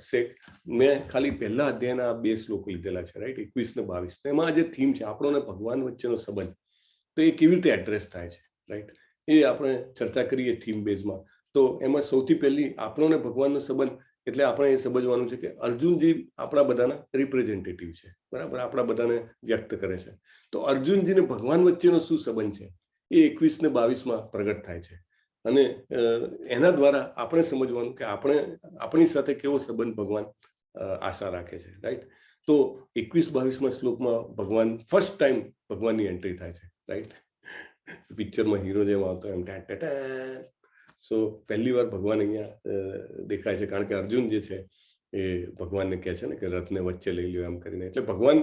સેક મેં ખાલી પહેલા અધ્યાયના 2 શ્લોકો લીધેલા છે, રાઈટ, 21 ને 22. એમાં જે થીમ છે આપણો અને ભગવાન વચ્ચેનો સંબંધ, તો એ કેવી રીતે એડ્રેસ થાય છે, રાઈટ, એ આપણે ચર્ચા કરીએ થીમ બેઝમાં. તો એમાં સૌથી પહેલી આપણો ને ભગવાનનો સંબંધ, એટલે આપણે એ સમજવાનું છે કે અર્જુનજી આપણા બધાના રિપ્રેઝેન્ટેટિવ છે, બરાબર, આપણા બધાને વ્યક્ત કરે છે. તો અર્જુનજીને ભગવાન વચ્ચેનો શું સંબંધ છે એ 21 ને 22માં પ્રગટ થાય છે. અને એના દ્વારા આપણે સમજવાનું કે આપણે આપણી સાથે કેવો સંબંધ ભગવાન આશા રાખે છે, રાઈટ. તો 21-22માં શ્લોકમાં ભગવાન ફર્સ્ટ ટાઈમ ભગવાનની એન્ટ્રી થાય છે, રાઈટ. પિક્ચરમાં હીરો જેમ આવતો એમ સો પહેલી વાર ભગવાન અહીંયા દેખાય છે, કારણ કે અર્જુન જે છે એ ભગવાનને કહે છે ને કે રથને વચ્ચે લઈ લ્યો એમ કરીને. એટલે ભગવાન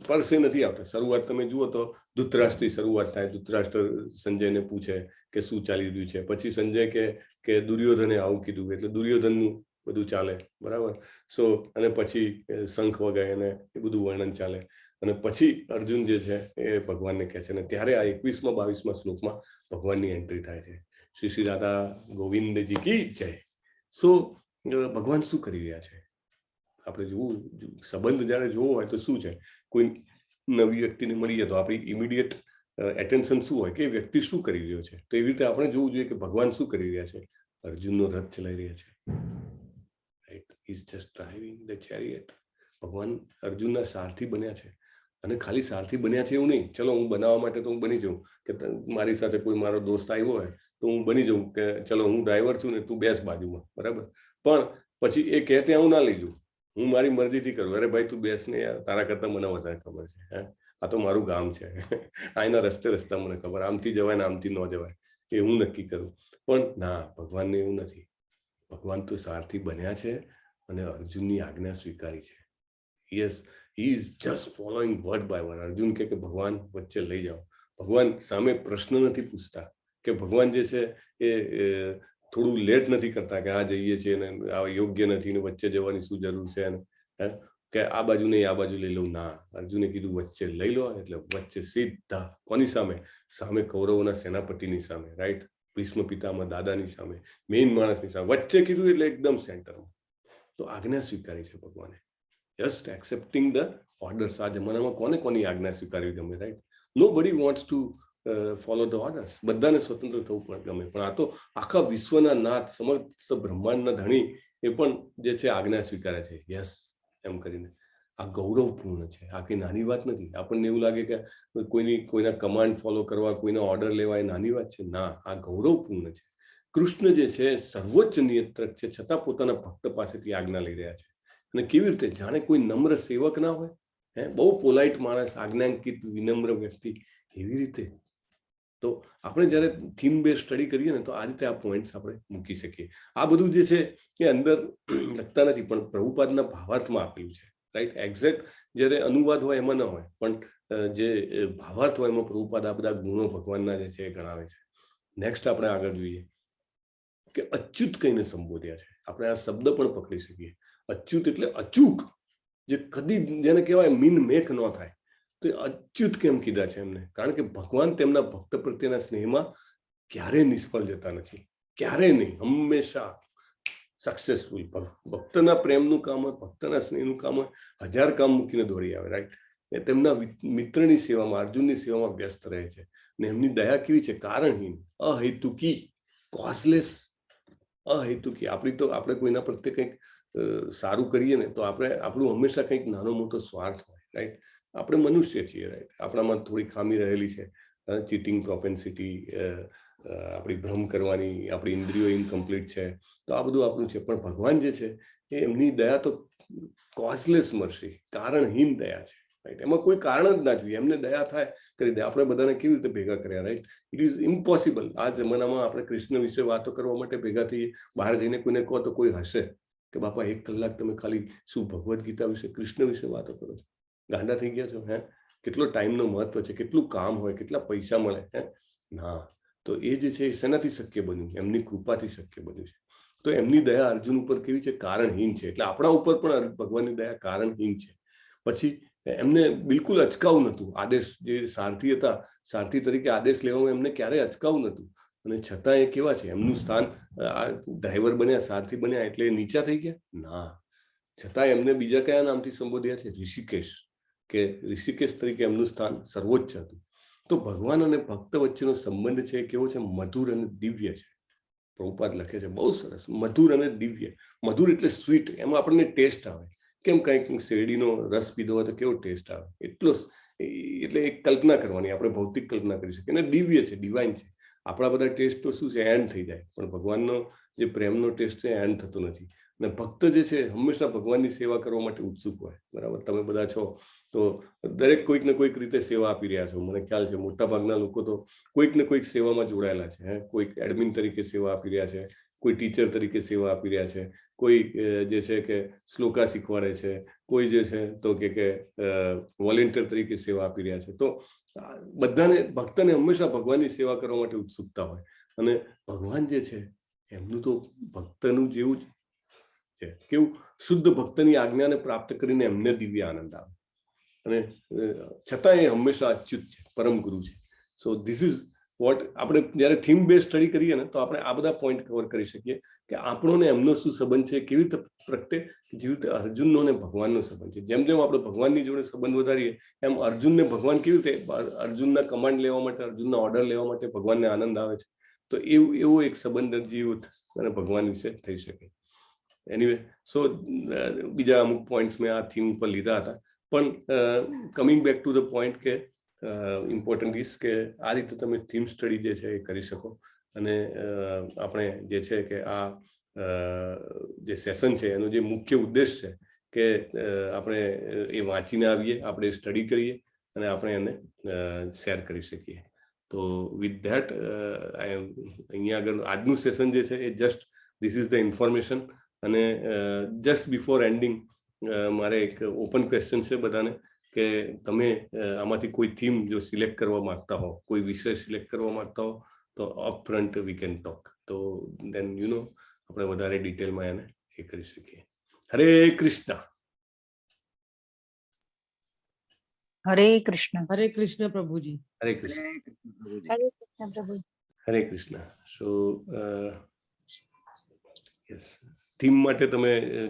પરસે નથી આવતા. શરૂઆત તમે જુઓ તો ધૃતરાષ્ટ્રની શરૂઆત થાય. ધૃતરાષ્ટ્ર સંજયને પૂછે કે શું ચાલી રહ્યું છે, પછી સંજય કે દુર્યોધને આવું કીધું, એટલે દુર્યોધનનું બધું ચાલે, બરાબર. સો અને પછી શંખ વગાય અને એ બધું વર્ણન ચાલે, અને પછી અર્જુન જે છે એ ભગવાનને કહે છે. અને ત્યારે આ 21-22માં શ્લોકમાં ભગવાનની એન્ટ્રી થાય છે. શ્રી શ્રી રાધા ગોવિંદજી કી જય. સો ભગવાન શું કરી રહ્યા છે આપણે જોવું. સંબંધ જયારે જોવો હોય તો શું છે, કોઈ નવી વ્યક્તિને મળીએ તો આપણી ઇમિડિયેટ એટેન્શન શું હોય કે વ્યક્તિ શું કરી રહ્યો છે. તો એવી રીતે આપણે જોવું જોઈએ કે ભગવાન શું કરી રહ્યા છે. અર્જુનનો રથ ચલાવી રહ્યા છે, right, is just driving the chariot. ભગવાન અર્જુનના સારથી બન્યા છે. અને ખાલી સારથી બન્યા છે એવું નહીં, ચલો હું બનાવવા માટે તો હું બની જાઉં, કે મારી સાથે કોઈ મારો દોસ્ત આવ્યો હોય તો હું બની જાઉં કે ચલો હું ડ્રાઈવર છું ને તું બેસ બાજુમાં, બરાબર. પણ પછી એ કહે ત્યાં હું ના લઈ જાઉં, હું મારી મરજીથી કરું. અરે ભાઈ તું બેસ ને યાર, તારા કરતા મને વધારે ખબર છે, હે, આ તો મારું ગામ છે, આના રસ્તા મને ખબર, આમથી જવાય ને આમથી ન જવાય એ હું નક્કી કરું. પણ ના, ભગવાનને એવું નથી. ભગવાન તો સારથી બન્યા છે અને અર્જુનની આજ્ઞા સ્વીકારી છે. Yes, he is just following word by word. Arjun કે ભગવાન વચ્ચે લઈ જાઓ. ભગવાન સામે પ્રશ્ન નથી પૂછતા, કે ભગવાન જે છે એ થોડું લેટ નથી કરતા કે આ જઈએ છીએ ને આ યોગ્ય નથી ને વચ્ચે જવાની શું જરૂર છે ને કે આ બાજુ નહીં આ બાજુ લઈ લઉં. ના, અર્જુને કીધું વચ્ચે લઈ લો, એટલે વચ્ચે સીધા કોની સામે? સામે કૌરવોના સેનાપતિની સામે, રાઈટ, ભીષ્મ પિતામહ દાદાની સામે, મેઇન માણસની સામે વચ્ચે કીધું, એટલે એકદમ સેન્ટરમાં. તો આજ્ઞા સ્વીકારી છે ભગવાને. Just accepting the orders. આ જમાનામાં કોને કોની આજ્ઞા સ્વીકારવી ગમે, રાઈટ? નો બડી wants to follow the orders. બધાને સ્વતંત્ર થવું પણ ગમે, પણ આ તો આખા વિશ્વના નાથ, સમસ્ત બ્રહ્માંડના ધણી એ પણ જે છે આજ્ઞા સ્વીકારે છે. યસ એમ કરીને આ ગૌરવપૂર્ણ છે. આ કઈ નાની વાત નથી. આપણને એવું લાગે કે કોઈના કમાન્ડ ફોલો કરવા, કોઈના ઓર્ડર લેવા એ નાની વાત છે. ના, આ ગૌરવપૂર્ણ છે. કૃષ્ણ જે છે સર્વોચ્ચ નિયંત્રક છે, છતાં પોતાના ભક્ત પાસેથી આજ્ઞા લઈ રહ્યા છે. અને કેવી રીતે? જાણે કોઈ નમ્ર સેવક ના હોય, બહુ પોલાઇટ માણસ, આજ્ઞાંકિત વિનમ્ર વ્યક્તિ, એવી રીતે. તો આપણે જયારે થીમ બેઝ સ્ટડી કરીએ ને તો આ રીતે આ પોઈન્ટ્સ આપણે મૂકી શકીએ. આ બધું જે છે એ અંદર લખતા નથી, પણ પ્રભુપાદના ભાવાર્થમાં આપેલું છે, રાઈટ. એક્ઝેક્ટ જયારે અનુવાદ હોય એમાં ન હોય, પણ જે ભાવાર્થ હોય એમાં પ્રભુપાદ આ બધા ગુણો ભગવાનના જે છે એ ગણાવે છે. નેક્સ્ટ આપણે આગળ જોઈએ કે અચ્યુત કહીને સંબોધ્યા છે. આપણે આ શબ્દ પણ પકડી શકીએ. અચ્યુત એટલે અચૂક, જે કદી જેને કહેવાય મીન મેક ન થાય. તો અચ્યુત કેમ કીધા છે એમને? કારણ કે ભગવાન તેમના ભક્ત પ્રત્યેના સ્નેહમાં ક્યારેય નિષ્ફળ જતા નથી. ક્યારેય નહીં, હંમેશા સક્સેસફુલ. ભક્તના પ્રેમનું કામ હોય, ભક્તના સ્નેહનું કામ હોય, 1000 કામ મૂકીને દોડી આવે, રાઈટ. તેમના મિત્રની સેવામાં, અર્જુનની સેવામાં વ્યસ્ત રહે છે. ને એમની દયા કેવી છે? કારણહીન, અહેતુકી, કોઝલેસ, અહેતુકી. આપણે કોઈના પ્રત્યે કંઈક સારું કરીએ ને તો આપણું હંમેશા કંઈક નાનો મોટો સ્વાર્થ હોય, રાઈટ. આપણે મનુષ્ય છીએ, રાઈટ. આપણામાં થોડી ખામી રહેલી છે, ચીટિંગ પ્રોપેન્સિટી, આપણી ભ્રમ કરવાની, આપણી ઇન્દ્રિયો ઇનકમ્પ્લીટ છે. તો આ બધું આપણું છે. પણ ભગવાન જે છે એ એમની દયા તો કોઝલેસ મર્સી, કારણહીન દયા છે, રાઈટ. એમાં કોઈ કારણ જ ના જોઈએ, એમને દયા થાય કરી દે. આપણે બધાને કેવી રીતે ભેગા કર્યા, રાઈટ. It is impossible. આ જમાનામાં આપણે કૃષ્ણ વિશે વાતો કરવા માટે ભેગા થઈએ. બહાર જઈને કોઈને કહો તો કોઈ હશે કે બાપા 1 કલાક તમે ખાલી શું ભગવદ્ ગીતા વિશે, કૃષ્ણ વિશે વાતો કરો છો? ગાંડા થઈ ગયા છો? હે, કેટલો ટાઈમનો મહત્વ છે, કેટલું કામ હોય, કેટલા પૈસા મળે, હે ના. તો એ જે છે એ શેનાથી શક્ય બન્યું? એમની કૃપાથી શક્ય બન્યું છે. તો એમની દયા અર્જુન ઉપર કેવી છે? કારણહીન છે. એટલે આપણા ઉપર પણ ભગવાનની દયા કારણહીન છે. પછી એમને બિલકુલ અચકાવું નહોતું. આદેશ, જે સારથી હતા, સારથી તરીકે આદેશ લેવામાં એમને ક્યારેય અચકાવું નહોતું. અને છતાં એ કેવા છે? એમનું સ્થાન, આ ડ્રાઈવર બન્યા, સારથી બન્યા એટલે નીચા થઈ ગયા? ના. છતાં એમને બીજા કયા નામથી સંબોધ્યા છે? ઋષિકેશ, કે ઋષિકેશ તરીકે એમનું સ્થાન સર્વોચ્ચ હતું. તો ભગવાન અને ભક્ત વચ્ચેનો સંબંધ છે એ કેવો છે? મધુર અને દિવ્ય છે. પ્રભુપાદ લખે છે, બહુ સરસ, મધુર અને દિવ્ય. મધુર એટલે સ્વીટ, એમાં આપણને ટેસ્ટ આવે. કેમ કંઈક શેરડીનો રસ પીધો હોય તો કેવો ટેસ્ટ આવે? એટલો એટલે એક કલ્પના કરવાની, આપણે ભૌતિક કલ્પના કરી શકીએ. અને દિવ્ય છે, ડિવાઇન છે. આપણા બધા ટેસ્ટ તો શું છે? એન્ડ થઈ જાય. પણ ભગવાનનો જે પ્રેમનો ટેસ્ટ છે એન્ડ થતો નથી. અને ભક્ત જે છે હંમેશા ભગવાનની સેવા કરવા માટે ઉત્સુક હોય, બરાબર. તમે બધા છો તો દરેક કોઈક ને કોઈક રીતે સેવા આપી રહ્યા છો. મને ખ્યાલ છે મોટા ભાગના લોકો તો કોઈક ને કોઈક સેવામાં જોડાયેલા છે. કોઈક એડમિન તરીકે સેવા આપી રહ્યા છે, કોઈ ટીચર તરીકે સેવા આપી રહ્યા છે, કોઈ જે છે કે શ્લોકા શીખવાડે છે, કોઈ જે છે તો કે વોલેન્ટિયર તરીકે સેવા આપી રહ્યા છે. તો બધાને, ભક્તને હંમેશા ભગવાનની સેવા કરવા માટે ઉત્સુકતા હોય. અને ભગવાન જે છે એમનું તો ભક્તનું જેવું જ છે. કેવું? શુદ્ધ ભક્તની આજ્ઞાને પ્રાપ્ત કરીને એમને દિવ્ય આનંદ આવે. અને છતાં એ હંમેશા અચ્યુત છે, પરમ ગુરુ છે. So this is what. આપણે જ્યારે થીમ બેઝ સ્ટડી કરીએ ને તો આપણે આ બધા પોઈન્ટ કવર કરી શકીએ કે આપણોને એમનો શું સંબંધ છે, કેવી રીતે પ્રગટે, જેવી રીતે અર્જુનનો ને ભગવાનનો સંબંધ છે. જેમ જેમ આપણે ભગવાનની જોડે સંબંધ વધારીએ એમ અર્જુનને ભગવાન કેવી રીતે, અર્જુનના કમાન્ડ લેવા માટે, અર્જુનના ઓર્ડર લેવા માટે ભગવાનને આનંદ આવે છે. તો એવો એક સંબંધ જેવો અને ભગવાન વિશે થઈ શકે. એનીવે, સો બીજા અમુક પોઈન્ટ્સ મેં આ થીમ ઉપર લીધા હતા. પણ coming back to the point કે ઇમ્પોર્ટન્ટ ઇઝ કે આ રીતે તમે થીમ સ્ટડી જે છે એ કરી શકો. અને આપણે જે છે કે આ જે સેશન છે એનો જે મુખ્ય ઉદ્દેશ છે કે આપણે એ વાંચીને આવીએ, આપણે સ્ટડી કરીએ અને આપણે એને શેર કરી શકીએ. તો વિથ ધેટ અહીંયા આગળ આજનું સેશન જે છે એ just this is the information. અને જસ્ટ બિફોર એન્ડિંગ મારે એક ઓપન ક્વેશ્ચન છે બધાને કે તમે આમાંથી કોઈ થીમ જો સિલેક્ટ કરવા માંગતા હો, કોઈ વિષય સિલેક્ટ કરવા માંગતા હો તો up front we can talk. તો દેન આપણે વધારે ડિટેલમાં એને એ કરી શકીએ. હરે કૃષ્ણ. હરે કૃષ્ણ. હરે કૃષ્ણ પ્રભુજી. હરે કૃષ્ણ. હરે કૃષ્ણ પ્રભુ. હરે કૃષ્ણ. સો યસ, થીમ માટે તમે